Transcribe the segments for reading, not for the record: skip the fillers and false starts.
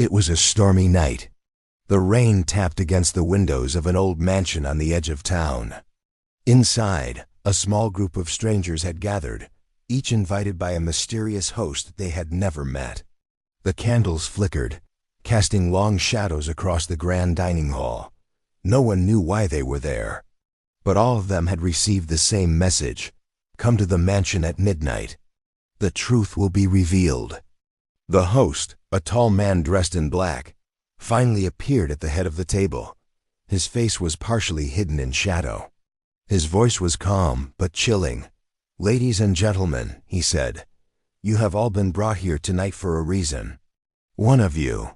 It was a stormy night. The rain tapped against the windows of an old mansion on the edge of town. Inside, a small group of strangers had gathered, each invited by a mysterious host they had never met. The candles flickered, casting long shadows across the grand dining hall. No one knew why they were there, but all of them had received the same message: come to the mansion at midnight. The truth will be revealed. The host, a tall man dressed in black, finally appeared at the head of the table. His face was partially hidden in shadow. His voice was calm but chilling. "Ladies and gentlemen," he said, "you have all been brought here tonight for a reason. One of you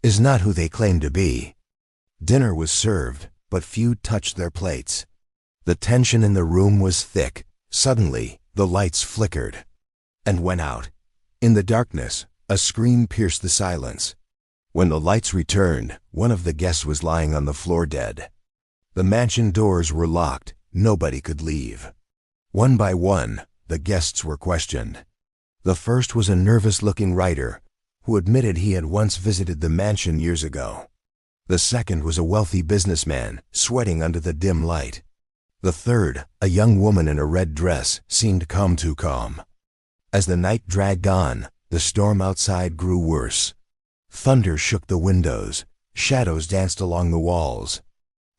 is not who they claim to be." Dinner was served, but few touched their plates. The tension in the room was thick. Suddenly, the lights flickered and went out. In the darkness, a scream pierced the silence. When the lights returned, one of the guests was lying on the floor dead. The mansion doors were locked. Nobody could leave. One by one, the guests were questioned. The first was a nervous-looking writer who admitted he had once visited the mansion years ago. The second was a wealthy businessman, sweating under the dim light. The third, a young woman in a red dress, seemed too calm. As the night dragged on, the storm outside grew worse. Thunder shook the windows. Shadows danced along the walls.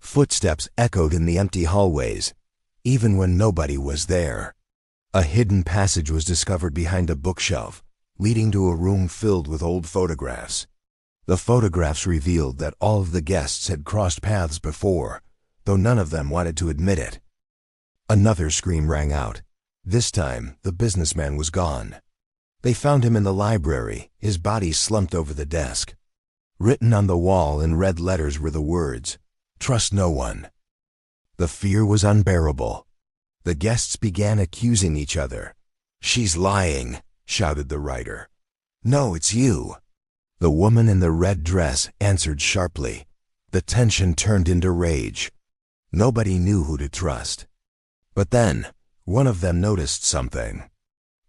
Footsteps echoed in the empty hallways, even when nobody was there. A hidden passage was discovered behind a bookshelf, leading to a room filled with old photographs. The photographs revealed that all of the guests had crossed paths before, though none of them wanted to admit it. Another scream rang out. This time, the businessman was gone. They found him in the library, his body slumped over the desk. Written on the wall in red letters were the words, "Trust no one." The fear was unbearable. The guests began accusing each other. "She's lying," shouted the writer. "No, it's you." The woman in the red dress answered sharply. The tension turned into rage. Nobody knew who to trust. But then, one of them noticed something.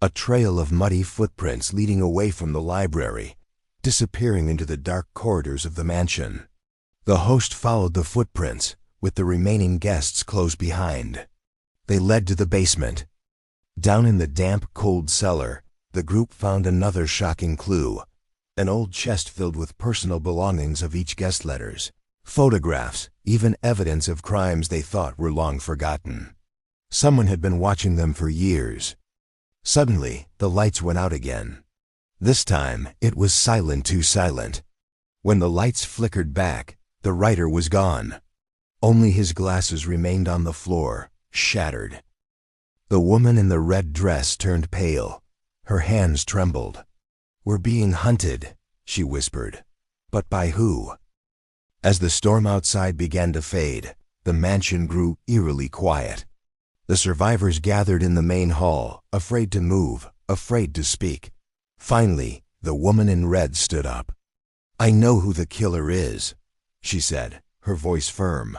A trail of muddy footprints leading away from the library, disappearing into the dark corridors of the mansion. The host followed the footprints, with the remaining guests close behind. They led to the basement. Down in the damp, cold cellar, the group found another shocking clue: an old chest filled with personal belongings of each guest's letters, photographs, even evidence of crimes they thought were long forgotten. Someone had been watching them for years. Suddenly, the lights went out again. This time, it was silent, too silent. When the lights flickered back, the writer was gone. Only his glasses remained on the floor, shattered. The woman in the red dress turned pale. Her hands trembled. "We're being hunted," she whispered. "But by who?" As the storm outside began to fade, the mansion grew eerily quiet. The survivors gathered in the main hall, afraid to move, afraid to speak. Finally, the woman in red stood up. "I know who the killer is," she said, her voice firm.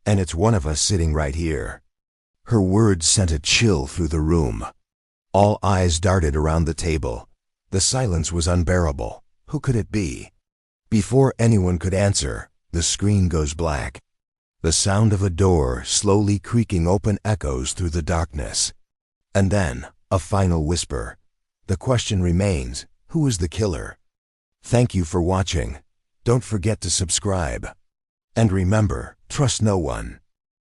"And it's one of us sitting right here." Her words sent a chill through the room. All eyes darted around the table. The silence was unbearable. Who could it be? Before anyone could answer, the screen goes black. The sound of a door slowly creaking open echoes through the darkness. And then, a final whisper. The question remains, who is the killer? Thank you for watching. Don't forget to subscribe. And remember, trust no one.